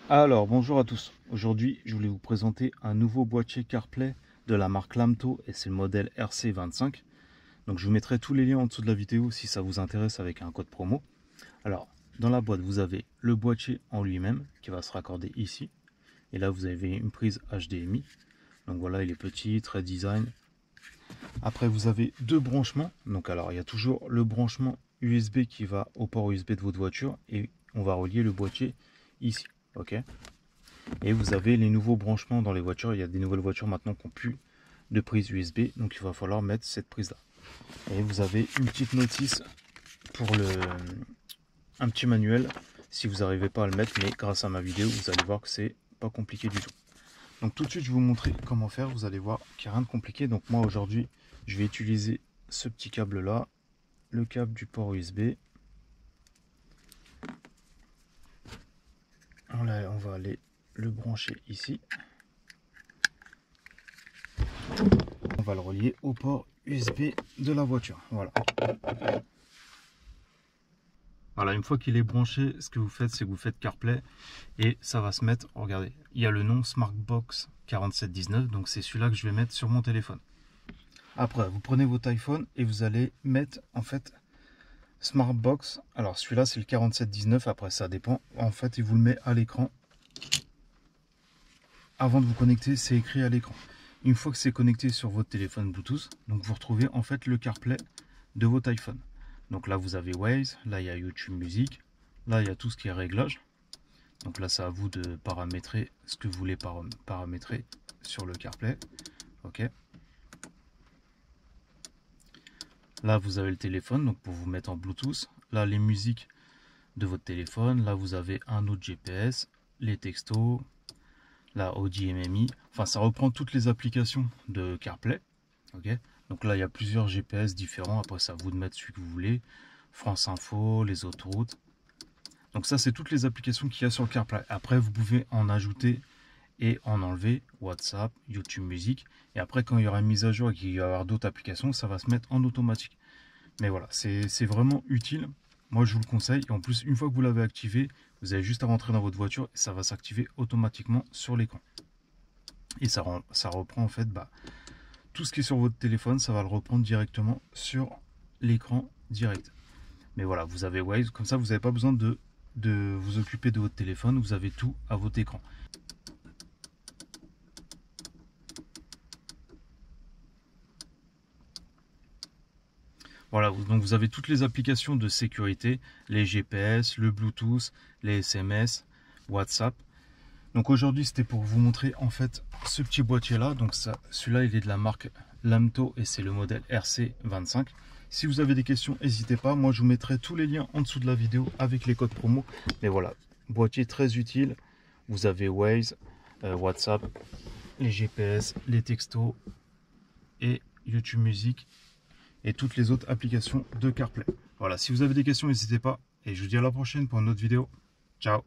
Alors, bonjour à tous. Aujourd'hui, je voulais vous présenter un nouveau boîtier CarPlay de la marque Lamto et c'est le modèle RC25. Donc, je vous mettrai tous les liens en dessous de la vidéo si ça vous intéresse avec un code promo. Alors, dans la boîte, vous avez le boîtier en lui-même qui va se raccorder ici. Et là, vous avez une prise HDMI. Donc voilà, il est petit, très design. Après, vous avez deux branchements. Donc, alors, il y a toujours le branchement USB qui va au port USB de votre voiture et on va relier le boîtier ici. Ok. Et vous avez les nouveaux branchements dans les voitures. Il y a des nouvelles voitures maintenant qui n'ont plus de prise USB. Donc il va falloir mettre cette prise là. Et vous avez une petite notice pour un petit manuel si vous n'arrivez pas à le mettre. Mais grâce à ma vidéo, vous allez voir que c'est pas compliqué du tout. Donc tout de suite, je vais vous montrer comment faire. Vous allez voir qu'il n'y a rien de compliqué. Donc moi aujourd'hui, je vais utiliser ce petit câble là. Le câble du port USB. On va aller le brancher ici. On va le relier au port USB de la voiture. Voilà. Voilà, une fois qu'il est branché, ce que vous faites, c'est que vous faites CarPlay et ça va se mettre, regardez, il y a le nom Smartbox 4719, donc c'est celui-là que je vais mettre sur mon téléphone. Après, vous prenez votre iPhone et vous allez mettre en fait Smartbox. Alors celui-là, c'est le 4719, après ça dépend. En fait, il vous le met à l'écran. Avant de vous connecter, c'est écrit à l'écran. Une fois que c'est connecté sur votre téléphone Bluetooth, donc vous retrouvez en fait le CarPlay de votre iPhone. Donc là vous avez Waze, là il y a YouTube Music, là il y a tout ce qui est réglage. Donc là c'est à vous de paramétrer ce que vous voulez paramétrer sur le CarPlay. Ok. Là vous avez le téléphone, donc pour vous mettre en Bluetooth. Là les musiques de votre téléphone. Là vous avez un autre GPS, les textos. La Audi MMI, enfin ça reprend toutes les applications de CarPlay. Ok, donc là il y a plusieurs GPS différents, après c'est à vous de mettre celui que vous voulez. France Info, les autoroutes. Donc ça c'est toutes les applications qu'il y a sur CarPlay. Après vous pouvez en ajouter et en enlever, WhatsApp, YouTube Music. Et après quand il y aura une mise à jour et qu'il va y avoir d'autres applications, ça va se mettre en automatique. Mais voilà, c'est vraiment utile. Moi je vous le conseille. Et en plus, une fois que vous l'avez activé, vous avez juste à rentrer dans votre voiture et ça va s'activer automatiquement sur l'écran. Et ça reprend en fait tout ce qui est sur votre téléphone, ça va le reprendre directement sur l'écran direct. Mais voilà, vous avez Waze, comme ça vous n'avez pas besoin de vous occuper de votre téléphone, vous avez tout à votre écran. Voilà, donc vous avez toutes les applications de sécurité, les GPS, le Bluetooth, les SMS, WhatsApp. Donc aujourd'hui c'était pour vous montrer en fait ce petit boîtier là. Donc celui-là il est de la marque Lamto et c'est le modèle RC25. Si vous avez des questions, n'hésitez pas. Moi je vous mettrai tous les liens en dessous de la vidéo avec les codes promo. Mais voilà, boîtier très utile. Vous avez Waze, WhatsApp, les GPS, les textos et YouTube Music et toutes les autres applications de CarPlay. Voilà, si vous avez des questions, n'hésitez pas. Et je vous dis à la prochaine pour une autre vidéo. Ciao!